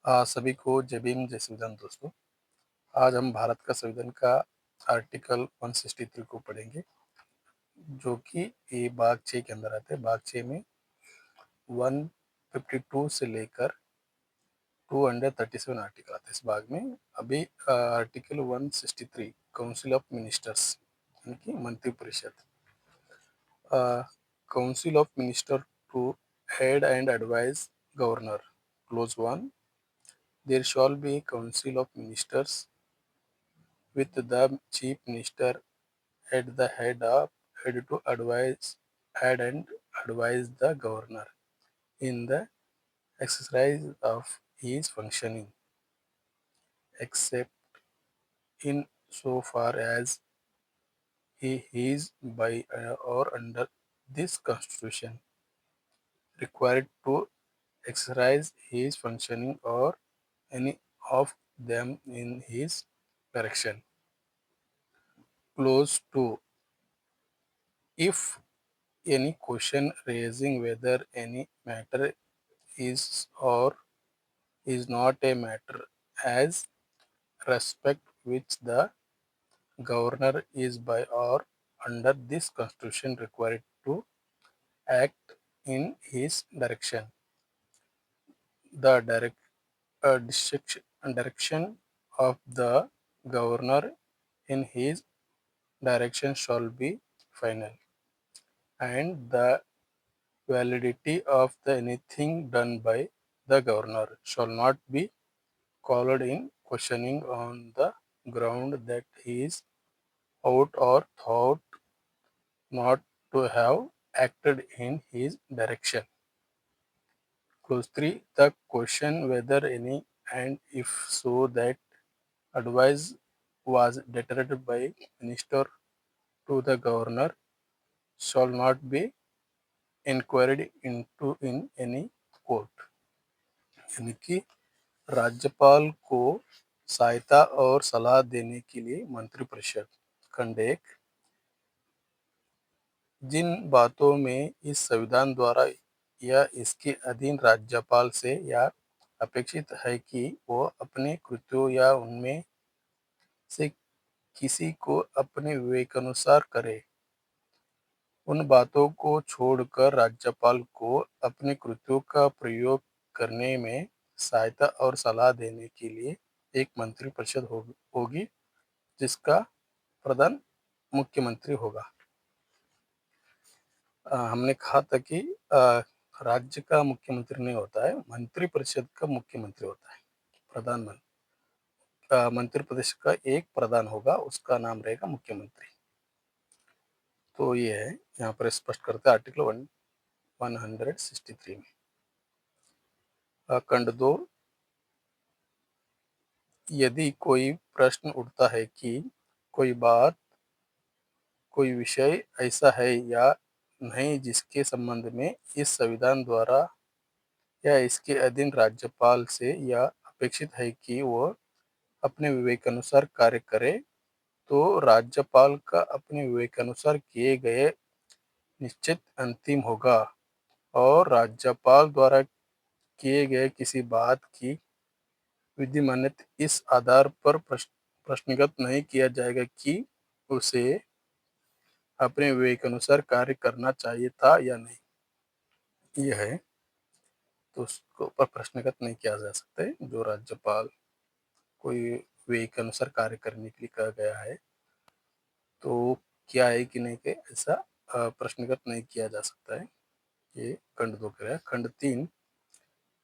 सभी को जय भीम जय संविधान दोस्तों। आज हम भारत का संविधान का आर्टिकल 163 को पढ़ेंगे, जो कि ये भाग 6 के अंदर आते हैं। भाग 6 में 152 से लेकर 237 आर्टिकल आते हैं। इस भाग में अभी आर्टिकल 163 काउंसिल ऑफ मिनिस्टर्स यानी कि मंत्रिपरिषद। Council of minister to head and advise governor. Clause 1, there shall be a council of ministers with the chief minister at the head to advise head and advise the governor in the exercise of his functioning, except in so far as he is by or under this constitution required to exercise his functioning or any of them in his direction. Clause 2, if any question raising whether any matter is or is not a matter as respect which the governor is by or under this constitution required to act in his direction, the direction of the governor in his direction shall be final, and the validity of anything done by the governor shall not be called in questioning on the ground that he is out or thought not to have acted in his direction. Clause 3, the question whether any and if so that advice was deterred by minister to the governor shall not be inquired into in any court. यानी कि राज्यपाल को सहायता और सलाह देने के लिए मंत्रिपरिषद। खंड 1, जिन बातों में इस संविधान द्वारा या इसके अधीन राज्यपाल से या अपेक्षित है कि वो अपने कृत्यों या उनमें से किसी को अपने विवेकानुसार करे, उन बातों को छोड़कर राज्यपाल को अपने कृत्यों का प्रयोग करने में सहायता और सलाह देने के लिए एक मंत्रिपरिषद होगी, जिसका प्रधान मुख्यमंत्री होगा। हमने कहा था कि राज्य का मुख्यमंत्री नहीं होता है, मंत्रिपरिषद का मुख्यमंत्री होता है। मंत्रिपरिषद का एक प्रधान होगा, उसका नाम रहेगा मुख्यमंत्री। तो ये है, यहाँ पर स्पष्ट करते हैं आर्टिकल 163 में। खंड 2, यदि कोई प्रश्न उठता है कि कोई बात कोई विषय ऐसा है या नहीं जिसके संबंध में इस संविधान द्वारा या इसके अधीन राज्यपाल से या अपेक्षित है कि वह अपने विवेकानुसार कार्य करे, तो राज्यपाल का अपने विवेकानुसार किए गए निश्चित अंतिम होगा और राज्यपाल द्वारा किए गए किसी बात की विधिमान्यता इस आधार पर प्रश्नगत नहीं किया जाएगा कि उसे अपने विवेकानुसार कार्य करना चाहिए था या नहीं। यह है, तो उसको पर प्रश्नगत नहीं किया जा सकता है। जो राज्यपाल कोई विवेकानुसार कार्य करने के लिए कहा गया है, तो क्या है कि नहीं के ऐसा प्रश्नगत नहीं किया जा सकता है। ये खंड 2 कह रहा है। खंड 3,